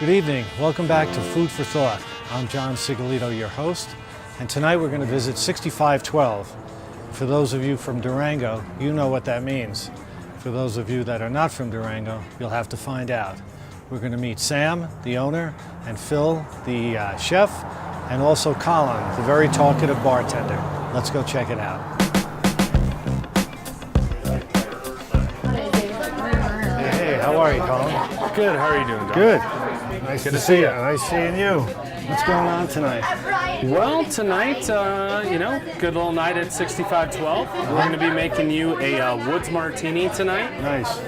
Good evening. Welcome back to Food for Thought. I'm John Sigolito, your host, and tonight we're going to visit 6512. For those of you from Durango, you know what that means. For those of you that are not from Durango, you'll have to find out. We're going to meet Sam, the owner, and Phil, the chef, and also Colin, the very talkative bartender. Let's go check it out. Hey, how are you, Colin? Good, how are you doing, John? Good. Nice to see you. Nice seeing you. What's going on tonight? Well, tonight, good little night at 6512. We're going to be making you a woods martini tonight. Nice.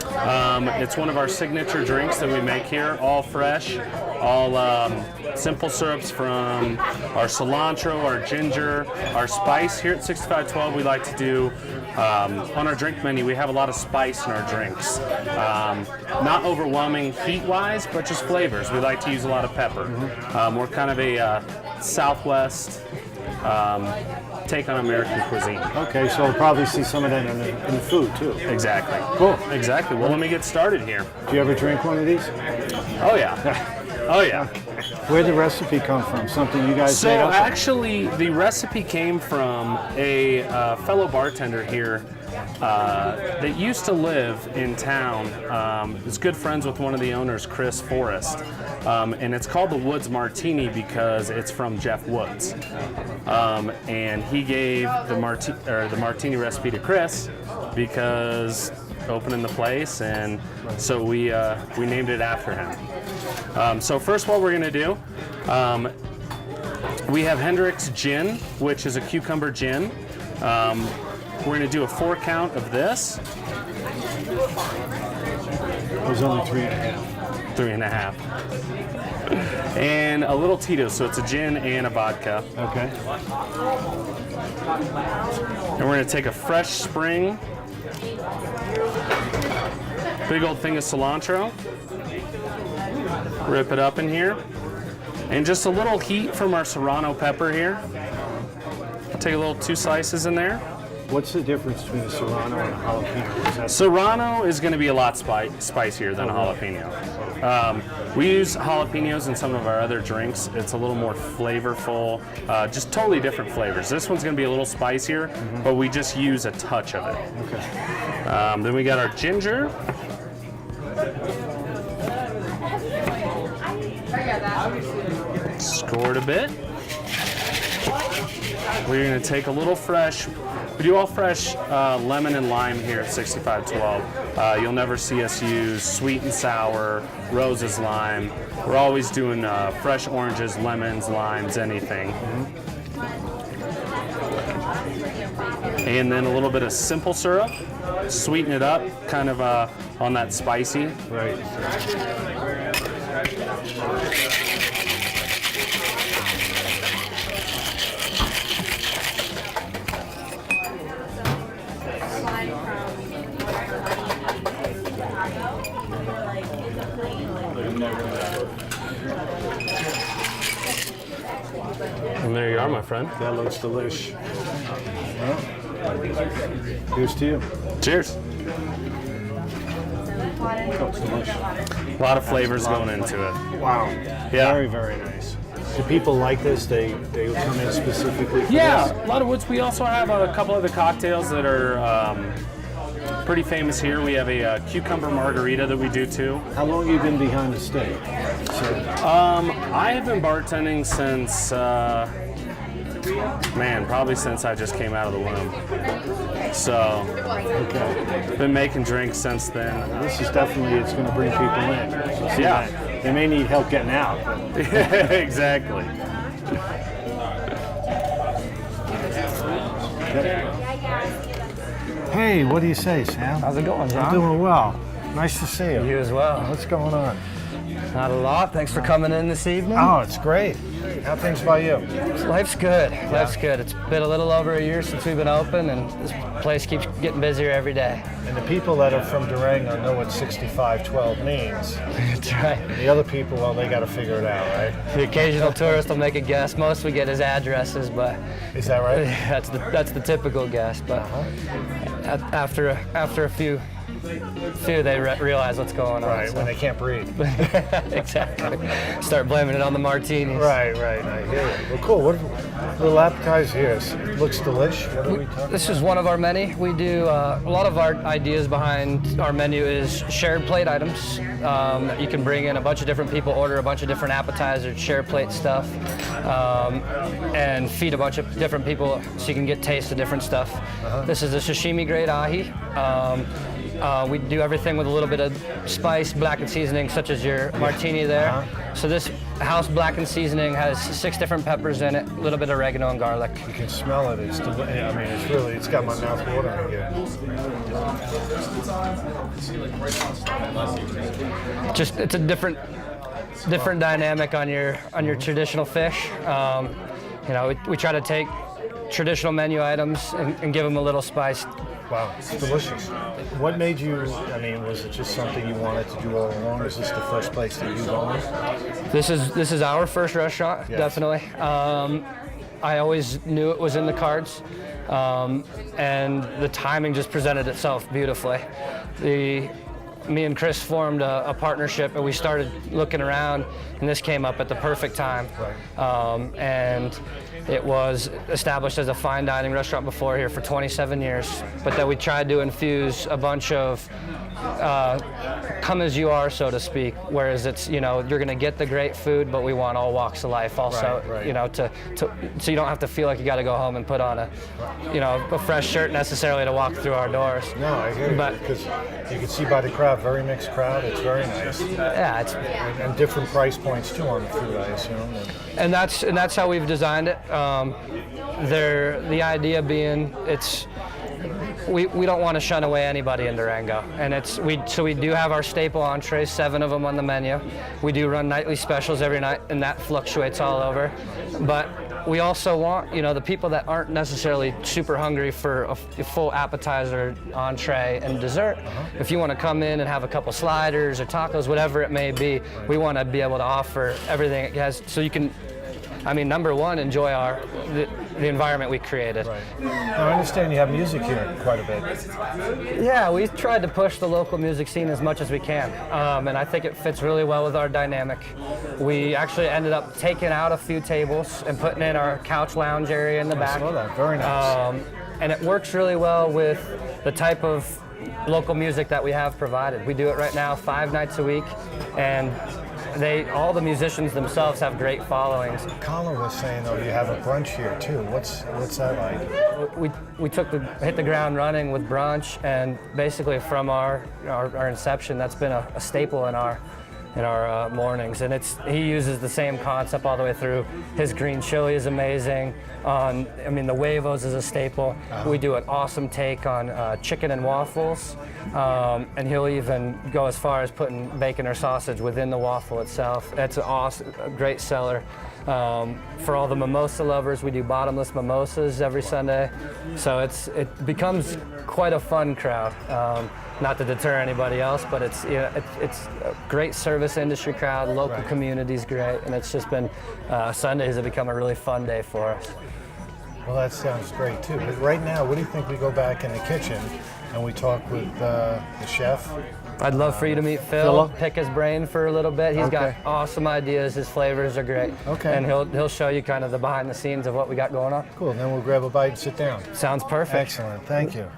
It's one of our signature drinks that we make here, all fresh, all simple syrups from our cilantro, our ginger, our spice. Here at 6512, we like to do, on our drink menu, we have a lot of spice in our drinks. Not overwhelming heat-wise, but just flavors. We like to use a lot of pepper. We're kind of a Southwest take on American cuisine. Okay, so we'll probably see some of that in the food too. Exactly. Cool. Exactly. Well, let me get started here. Do you ever drink one of these? Oh yeah. Oh yeah. Where'd the recipe come from? Something you guys made up? So actually, the recipe came from a fellow bartender here that used to live in town. Is good friends with one of the owners, Chris Forrest, and it's called the Woods Martini because it's from Jeff Woods. And he gave the martini recipe to Chris because opening the place, and so we named it after him. So first, what we're gonna do, we have Hendrick's gin, which is a cucumber gin. We're gonna do a 4 count of this. It was only 3.5. 3.5. And a little Tito's, so it's a gin and a vodka. Okay. And we're gonna take a fresh spring, big old thing of cilantro, rip it up in here, and just a little heat from our serrano pepper here. Take a little 2 slices in there. What's the difference between a serrano and a jalapeno? Serrano is going to be a lot spicier than a jalapeno. We use jalapenos in some of our other drinks. It's a little more flavorful, just totally different flavors. This one's going to be a little spicier, but we just use a touch of it. Okay. Then we got our ginger. Scored a bit. We're going to take a little fresh. We do all fresh lemon and lime here at 6512. You'll never see us use sweet and sour, roses, lime. We're always doing fresh oranges, lemons, limes, anything. And then a little bit of simple syrup. Sweeten it up, kind of on that spicy. Right. And there you are, my friend. That looks delish. Well, here's to you. Cheers. Oh, it's delish. A lot of flavors going into it. Wow. Yeah. Very, very nice. Do people like this? They come in specifically for Yeah, this? a lot of woods. We also have a couple of the cocktails that are pretty famous here. We have a cucumber margarita that we do too. How long have you been behind the stake? I have been bartending since, probably since I just came out of the womb. So, Okay. been making drinks since then. This is definitely, it's going to bring people in. So Yeah. They may need help getting out. Exactly. Hey, what do you say, Sam? How's it going, John? I'm doing well. Nice to see you. You as well. What's going on? Not a lot. Thanks for coming in this evening. Oh, it's great. How things by you? Life's good. Life's good. It's been a little over a year since we've been open, and this place keeps getting busier every day. And the people that are from Durango know what 6512 means. That's right. The other people, well, they got to figure it out, right? The occasional tourist will make a guess. Most we get is addresses, but Is that right? that's the typical guess. But after a few they realize what's going on. Right, when they can't breathe. Exactly. Start blaming it on the martinis. Right, I hear it. Well, cool. What little appetizer here? It looks delish. What are we talking This is one of our many. We do a lot of our ideas behind our menu is shared plate items. You can bring in a bunch of different people, order a bunch of different appetizers, share plate stuff, and feed a bunch of different people so you can get taste of different stuff. This is a sashimi grade ahi. We do everything with a little bit of spice, blackened seasoning, such as your martini there. So this house blackened seasoning has 6 different peppers in it, a little bit of oregano and garlic. You can smell it. It's it's got my mouth watering again. Just it's a different dynamic on your traditional fish. We try to take traditional menu items and give them a little spice. Wow, it's delicious. What made you, was it just something you wanted to do all along? Is this the first place that you've owned? This is our first restaurant, yes. Definitely. I always knew it was in the cards, and the timing just presented itself beautifully. Me and Chris formed a partnership, and we started looking around, and this came up at the perfect time. Right. And it was established as a fine dining restaurant before here for 27 years, but that we tried to infuse a bunch of come as you are, so to speak, whereas it's, you're going to get the great food, but we want all walks of life also, right. So you don't have to feel like you got to go home and put on a fresh shirt necessarily to walk through our doors. No, I hear you, because you can see by the crowd, very mixed crowd. It's very nice. Yeah, and different price points too on the food, I assume. And that's how we've designed it. The idea being we don't want to shun away anybody in Durango, and so we do have our staple entrees, 7 of them on the menu. We do run nightly specials every night, and that fluctuates all over. But we also want, the people that aren't necessarily super hungry for a full appetizer, entree, and dessert. If you want to come in and have a couple sliders or tacos, whatever it may be, we want to be able to offer everything it has, so you can, number one, enjoy the environment we created. Right. Now, I understand you have music here quite a bit. Yeah, we've tried to push the local music scene as much as we can, and I think it fits really well with our dynamic. We actually ended up taking out a few tables and putting in our couch lounge area in the back. I saw that. Very nice. And it works really well with the type of local music that we have provided. We do it right now 5 nights a week, and all the musicians themselves have great followings. Colin was saying, though, you have a brunch here too. What's that like? We hit the ground running with brunch, and basically from our inception, that's been a staple in our mornings, and he uses the same concept all the way through. His green chili is amazing. The huevos is a staple. We do an awesome take on chicken and waffles, and he'll even go as far as putting bacon or sausage within the waffle itself. That's a great seller. For all the mimosa lovers, we do bottomless mimosas every Sunday, so it becomes quite a fun crowd. Not to deter anybody else, but it's a great service industry crowd. Local community's great, and it's just been Sundays have become a really fun day for us. Well, that sounds great too. But right now, what do you think we go back in the kitchen and we talk with the chef? I'd love for you to meet Phil, pick his brain for a little bit. He's got awesome ideas. His flavors are great. Okay. And he'll show you kind of the behind the scenes of what we got going on. Cool. Then we'll grab a bite and sit down. Sounds perfect. Excellent. Thank you.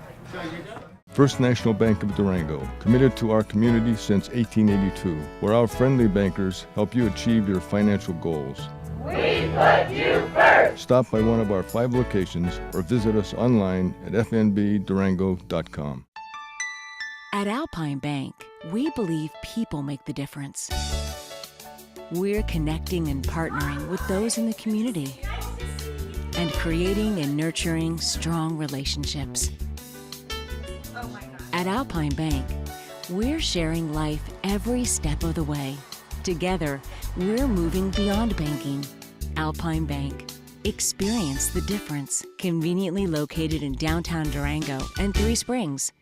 First National Bank of Durango, committed to our community since 1882, where our friendly bankers help you achieve your financial goals. We put you first! Stop by one of our 5 locations or visit us online at fnbdurango.com. At Alpine Bank, we believe people make the difference. We're connecting and partnering with those in the community and creating and nurturing strong relationships. At Alpine Bank, we're sharing life every step of the way. Together, we're moving beyond banking. Alpine Bank. Experience the difference. Conveniently located in downtown Durango and 3 Springs.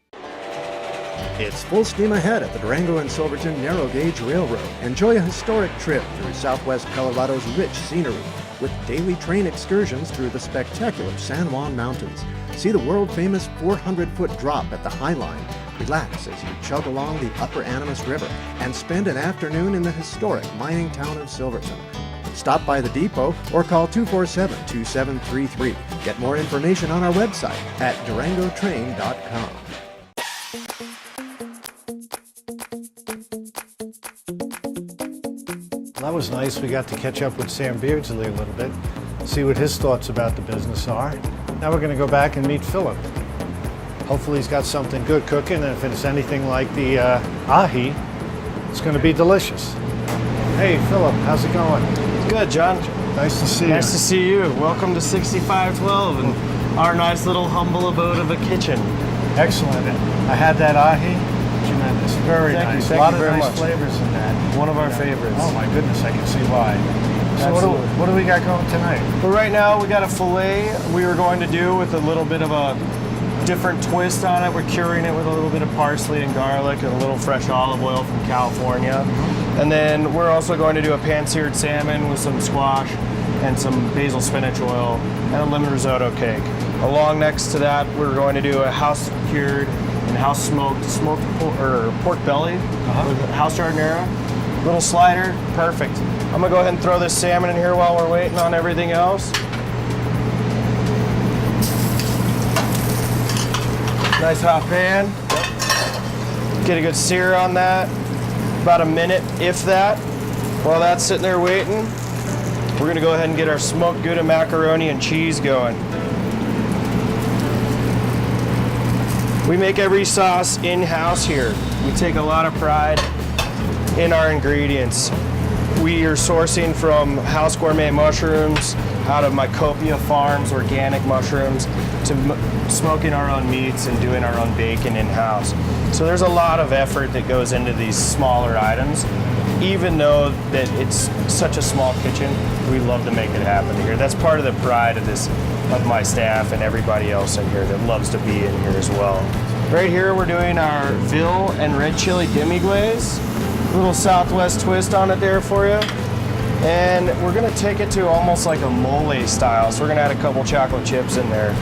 It's full steam ahead at the Durango and Silverton Narrow Gauge Railroad. Enjoy a historic trip through southwest Colorado's rich scenery with daily train excursions through the spectacular San Juan Mountains. See the world-famous 400-foot drop at the High Line, Relax as you chug along the Upper Animas River and spend an afternoon in the historic mining town of Silverton. Stop by the depot or call 247-2733. Get more information on our website at durangotrain.com. That was nice. We got to catch up with Sam Beardsley a little bit, see what his thoughts about the business are. Now we're going to go back and meet Phillip. Hopefully he's got something good cooking, and if it's anything like the ahi, it's going to be delicious. Hey, Phillip, how's it going? Good, John. Nice to see you. Nice to see you. Welcome to 6512 and our nice little humble abode of a kitchen. Excellent. I had that ahi. Tremendous. Very Thank nice. you. A lot of Thank you very nice much. flavors in that. One of our favorites. Oh my goodness, I can see why. So Absolutely. what do we got going tonight? But right now we got a filet we were going to do with a little bit of a different twist on it. We're curing it with a little bit of parsley and garlic and a little fresh olive oil from California. And then we're also going to do a pan-seared salmon with some squash and some basil spinach oil and a lemon risotto cake. Along next to that, we're going to do a house-cured and house-smoked pork belly with house jardinera. Little slider, perfect. I'm gonna go ahead and throw this salmon in here while we're waiting on everything else. Nice hot pan. Get a good sear on that. About a minute, if that. While that's sitting there waiting, we're gonna go ahead and get our smoked Gouda macaroni and cheese going. We make every sauce in-house here. We take a lot of pride in our ingredients. We are sourcing from house gourmet mushrooms out of Mycopia Farms, organic mushrooms, to smoking our own meats and doing our own bacon in-house. So there's a lot of effort that goes into these smaller items. Even though that it's such a small kitchen, we love to make it happen here. That's part of the pride of my staff and everybody else in here that loves to be in here as well. Right here we're doing our Ville and red chili demi-glaze. Little Southwest twist on it there for you. And we're gonna take it to almost like a mole style. So we're gonna add a couple chocolate chips in there.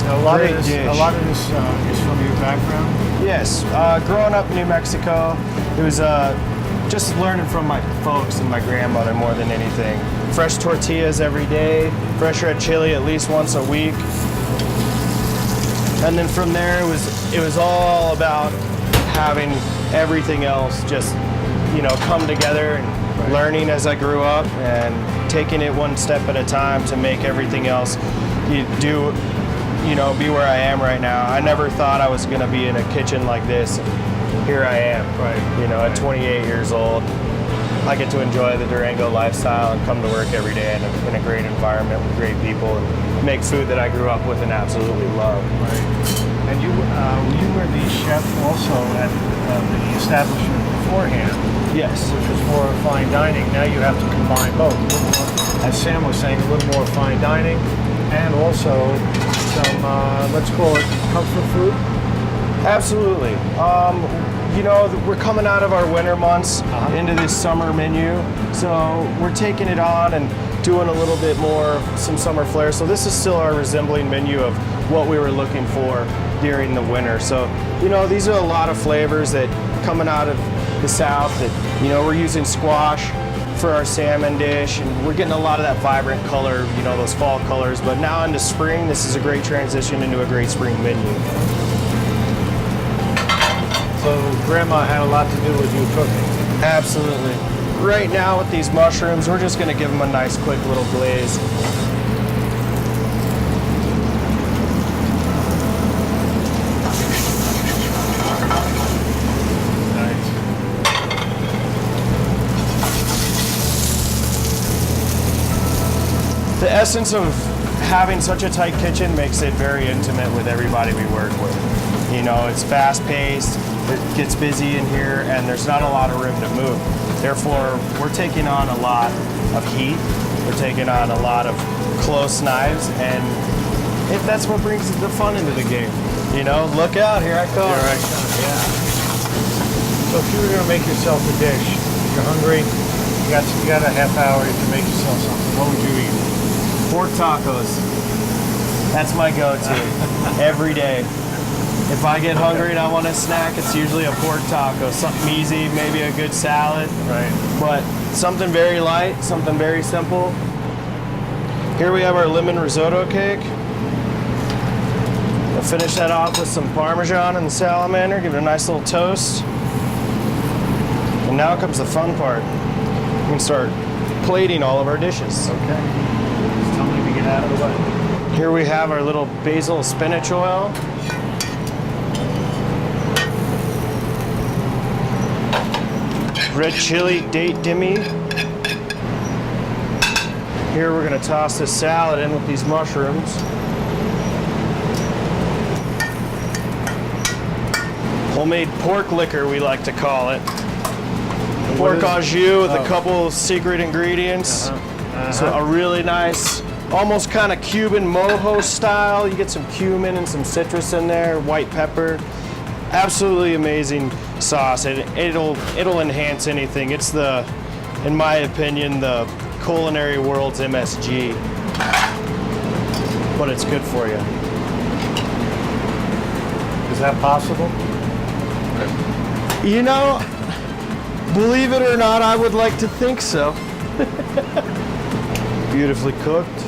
A lot Great of this dish. is from your background? Yes, growing up in New Mexico, it was just learning from my folks and my grandmother more than anything. Fresh tortillas every day, fresh red chili at least once a week. And then from there, it was all about having everything else just, come together and learning as I grew up and taking it one step at a time to make everything else be where I am right now. I never thought I was going to be in a kitchen like this. Here I am, at 28 years old. I get to enjoy the Durango lifestyle and come to work every day in a great environment with great people and make food that I grew up with and absolutely love. Right. And you were the chef also at the establishment beforehand. Yes. Which was more fine dining. Now you have to combine both. As Sam was saying, a little more fine dining and also some, let's call it comfort food. Absolutely. We're coming out of our winter months into this summer menu, so we're taking it on and doing a little bit more, some summer flair. So this is still our resembling menu of what we were looking for during the winter. So, these are a lot of flavors that coming out of the South that, we're using squash for our salmon dish, and we're getting a lot of that vibrant color, those fall colors. But now into spring, this is a great transition into a great spring menu. So Grandma had a lot to do with you cooking. Absolutely. Right now with these mushrooms, we're just gonna give them a nice quick little glaze. Nice. The essence of having such a tight kitchen makes it very intimate with everybody we work with. It's fast-paced, it gets busy in here, and there's not a lot of room to move. Therefore, we're taking on a lot of heat, we're taking on a lot of close knives, and that's what brings the fun into the game. Look out, here I come. Here I come, yeah. So if you were going to make yourself a dish, if you're hungry, you got a half hour, you can make yourself something, what would you eat? Pork tacos. That's my go-to every day. If I get hungry and I want a snack, it's usually a pork taco, something easy, maybe a good salad. Right. But something very light, something very simple. Here we have our lemon risotto cake. We'll finish that off with some Parmesan and salamander, give it a nice little toast. And now comes the fun part. We can start plating all of our dishes. Okay. Just tell me to get out of the way. Here we have our little basil spinach oil. Red chili date dimmy. Here we're gonna toss this salad in with these mushrooms. Homemade pork liquor, we like to call it. Pork au jus with a couple of secret ingredients. So a really nice, almost kind of Cuban mojo style. You get some cumin and some citrus in there, white pepper. Absolutely amazing sauce. It'll enhance anything. It's the, in my opinion, the culinary world's MSG. But it's good for you. Is that possible? You know, believe it or not, I would like to think so. Beautifully cooked.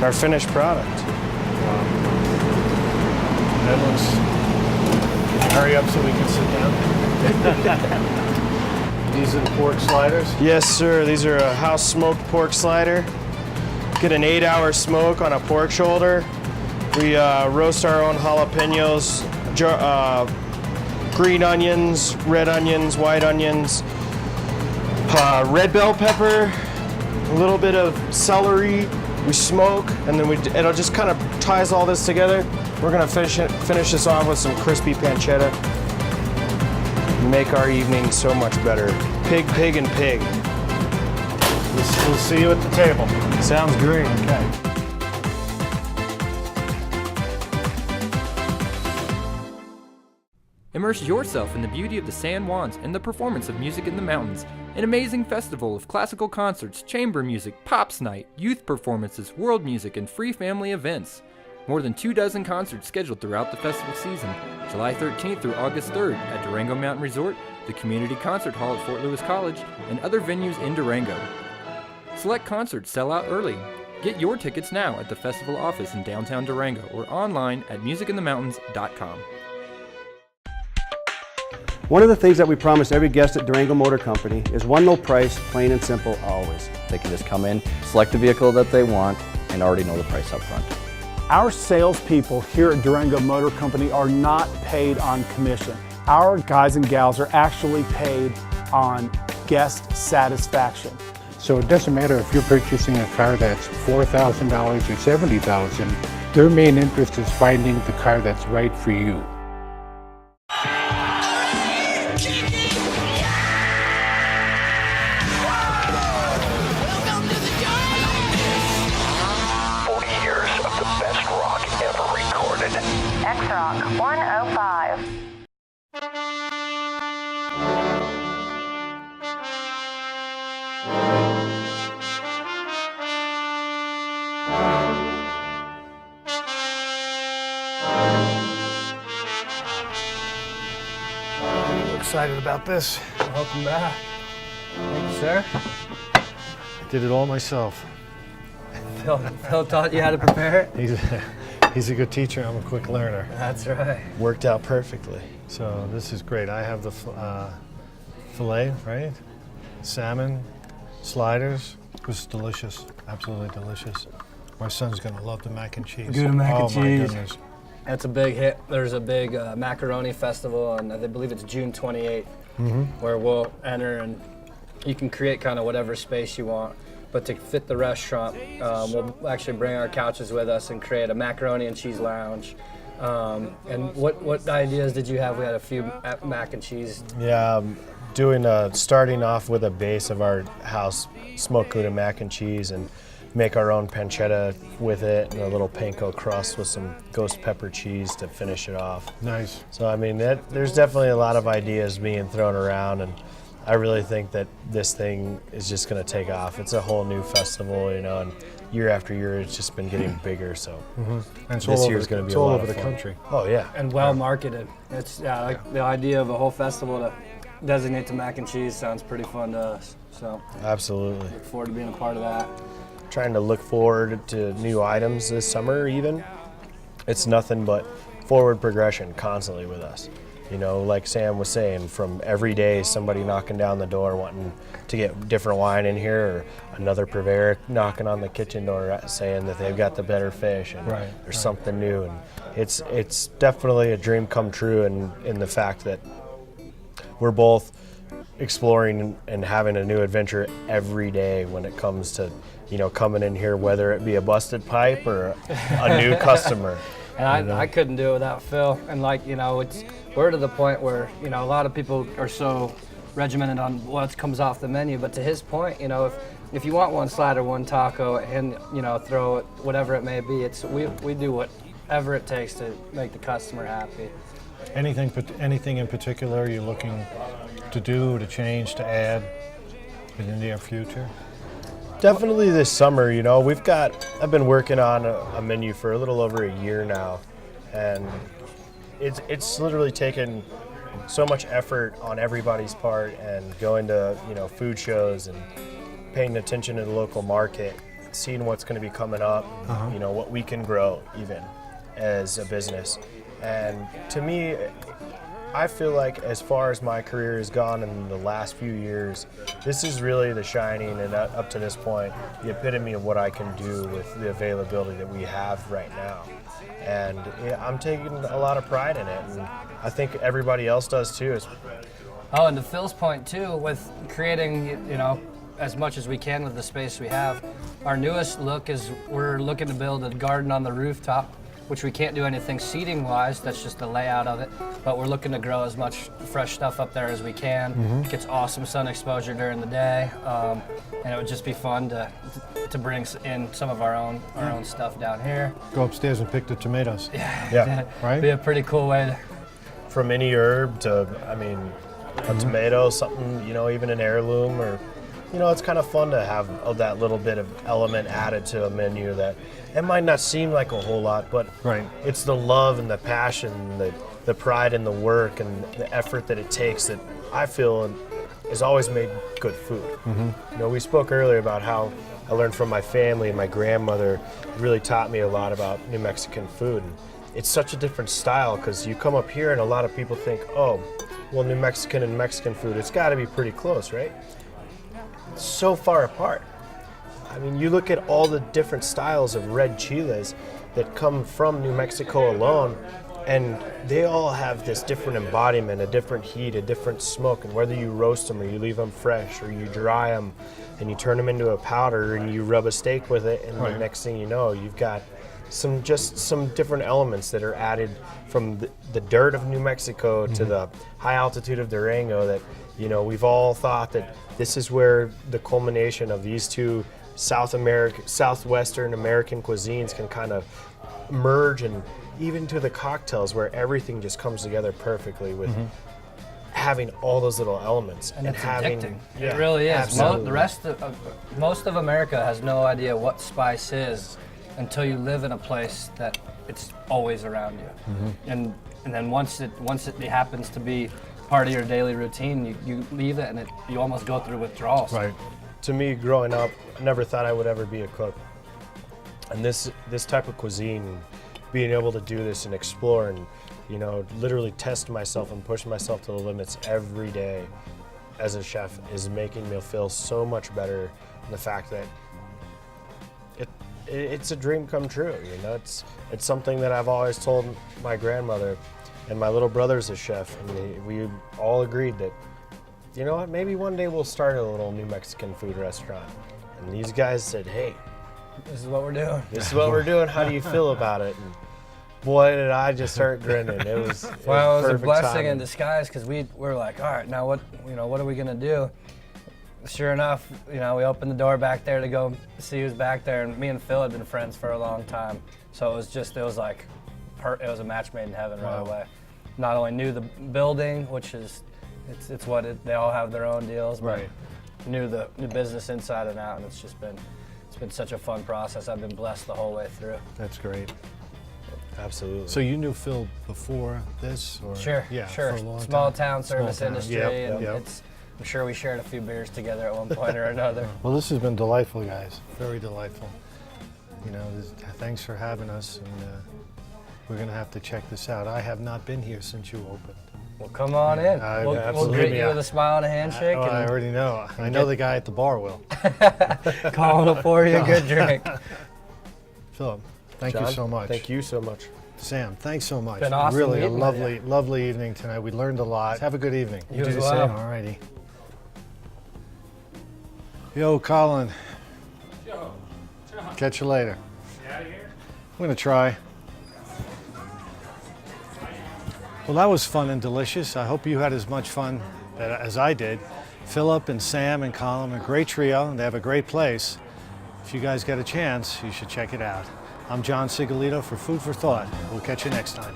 Our finished product. That looks... Hurry up so we can sit down. These are the pork sliders? Yes, sir. These are a house smoked pork slider. Get an 8-hour smoke on a pork shoulder. We roast our own jalapenos, green onions, red onions, white onions, red bell pepper, a little bit of celery. We smoke, and then it'll just kind of ties all this together. We're gonna finish this off with some crispy pancetta. Make our evening so much better. Pig, pig, and pig. We'll see you at the table. Sounds great. Okay. Immerse yourself in the beauty of the San Juans and the performance of music in the mountains. An amazing festival of classical concerts, chamber music, pops night, youth performances, world music, and free family events. More than 24 concerts scheduled throughout the festival season, July 13th through August 3rd at Durango Mountain Resort, the Community Concert Hall at Fort Lewis College, and other venues in Durango. Select concerts sell out early. Get your tickets now at the festival office in downtown Durango or online at musicinthemountains.com. One of the things that we promise every guest at Durango Motor Company is one low price, plain and simple, always. They can just come in, select the vehicle that they want, and already know the price up front. Our salespeople here at Durango Motor Company are not paid on commission. Our guys and gals are actually paid on guest satisfaction. So it doesn't matter if you're purchasing a car that's $4,000 or $70,000, their main interest is finding the car that's right for you. X-Rock 105. I'm excited about this. Welcome back. Thank you, sir. I did it all myself. Phil taught you how to prepare it? He's a good teacher. I'm a quick learner. That's right. Worked out perfectly. So this is great. I have the filet, right? Salmon, sliders. It was delicious. Absolutely delicious. My son's going to love the mac and cheese. Good mac and cheese. Oh my goodness. That's a big hit. There's a big macaroni festival, and I believe it's June 28th, where we'll enter, and you can create kind of whatever space you want. But to fit the restaurant, we'll actually bring our couches with us and create a macaroni and cheese lounge. And what ideas did you have? We had a few mac and cheese. Yeah, starting off with a base of our house smoked Gouda mac and cheese, and make our own pancetta with it, and a little panko crust with some ghost pepper cheese to finish it off. Nice. So I mean, there's definitely a lot of ideas being thrown around, and I really think that this thing is just going to take off. It's a whole new festival, you know, and year after year, it's just been getting bigger. So And it's this all year's over, going to be it's a all lot over of the fun. country. Oh yeah, And well marketed. It's like the idea of a whole festival to designate to mac and cheese sounds pretty fun to us. So absolutely. look forward to being a part of that. Trying to look forward to new items this summer even. It's nothing but forward progression constantly with us. You know, like Sam was saying, from every day somebody knocking down the door wanting to get different wine in here, or another purveyor knocking on the kitchen door saying that they've got the better fish and there's something new. And it's definitely a dream come true in the fact that we're both exploring and having a new adventure every day when it comes to, you know, coming in here, whether it be a busted pipe or a new customer. And I couldn't do it without Phil. And like, you know, we're to the point where, you know, a lot of people are so regimented on what comes off the menu. But to his point, you know, if you want one slide or one taco and, you know, throw it, whatever it may be, we do whatever it takes to make the customer happy. Anything in particular you're looking to do, to change, to add in the near future? Definitely this summer, you know, I've been working on a menu for a little over a year now, and it's literally taken so much effort on everybody's part, and going to, you know, food shows and paying attention to the local market, seeing what's going to be coming up, you know, what we can grow even as a business. And to me, I feel like as far as my career has gone in the last few years, this is really the shining, and up to this point, the epitome of what I can do with the availability that we have right now. And I'm taking a lot of pride in it, and I think everybody else does too. Oh, and to Phil's point too, with creating, you know, as much as we can with the space we have, our newest look is we're looking to build a garden on the rooftop, which we can't do anything seating wise, that's just the layout of it, but we're looking to grow as much fresh stuff up there as we can. Gets awesome sun exposure during the day, and it would just be fun to bring in some of our own stuff down here. Go upstairs and pick the tomatoes. Yeah. Right? Be a pretty cool way to... From any herb to, I mean, a tomato, something, you know, even an heirloom, or, you know, it's kind of fun to have that little bit of element added to a menu that it might not seem like a whole lot, but it's the love and the passion, the pride in the work and the effort that it takes that I feel has always made good food. You know, we spoke earlier about how I learned from my family, and my grandmother really taught me a lot about New Mexican food. And it's such a different style, because you come up here and a lot of people think, oh, well, New Mexican and Mexican food, it's got to be pretty close, right? It's so far apart. I mean, you look at all the different styles of red chiles that come from New Mexico alone, and they all have this different embodiment, a different heat, a different smoke, and whether you roast them or you leave them fresh or you dry them and you turn them into a powder and you rub a steak with it, and the next thing you know, you've got some different elements that are added from the dirt of New Mexico to the high altitude of Durango that, you know, we've all thought that this is where the culmination of these two southwestern American cuisines can kind of merge, and even to the cocktails where everything just comes together perfectly with having all those little elements. And it's having addicting. It really is. Most of America has no idea what spice is until you live in a place that it's always around you. And then once it happens to be part of your daily routine, you leave it and you almost go through withdrawals. Right. To me, growing up, I never thought I would ever be a cook. And this type of cuisine, being able to do this and explore and, you know, literally test myself and push myself to the limits every day as a chef is making me feel so much better. And the fact that it's a dream come true, you know. It's something that I've always told my grandmother, and my little brother's a chef, and we all agreed that, you know what, maybe one day we'll start a little New Mexican food restaurant. And these guys said, hey, this is what we're doing. This is what we're doing. How do you feel about it? And boy, did I just start grinning. It was it was a blessing timing. in disguise, because we're like, all right, now what are we gonna do? Sure enough, you know, we opened the door back there to go see who's back there, and me and Phil had been friends for a long time, so it was it was a match made in heaven right away. Not only knew the building, which is it's what they all have their own deals, but knew the business inside and out, and it's It's been such a fun process. I've been blessed the whole way through. That's great. Absolutely. So you knew Phil before this? Or? Sure, Yeah, sure. for a long Small time. town service Small town. industry. Yep, And yep. I'm sure we shared a few beers together at one point or another. Well, this has been delightful, guys. Very delightful. You know, thanks for having us, and we're going to have to check this out. I have not been here since you opened. Well, come on in. We'll greet you with a smile and a handshake. Oh, I already know. I know the guy at the bar will. Calling to pour you a good drink. Phillip, thank John, you so much. Thank you so much. Sam, thanks so much. Been awesome Really a meeting with you. lovely evening tonight. We learned a lot. Have a good evening. You do as the well. same. All righty. Yo, Colin. Catch you later. I'm gonna try. Well, that was fun and delicious. I hope you had as much fun as I did. Phillip and Sam and Colin, a great trio, and they have a great place. If you guys get a chance, you should check it out. I'm John Sigolito for Food for Thought. We'll catch you next time.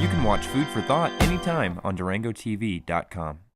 You can watch Food for Thought anytime on DurangoTV.com.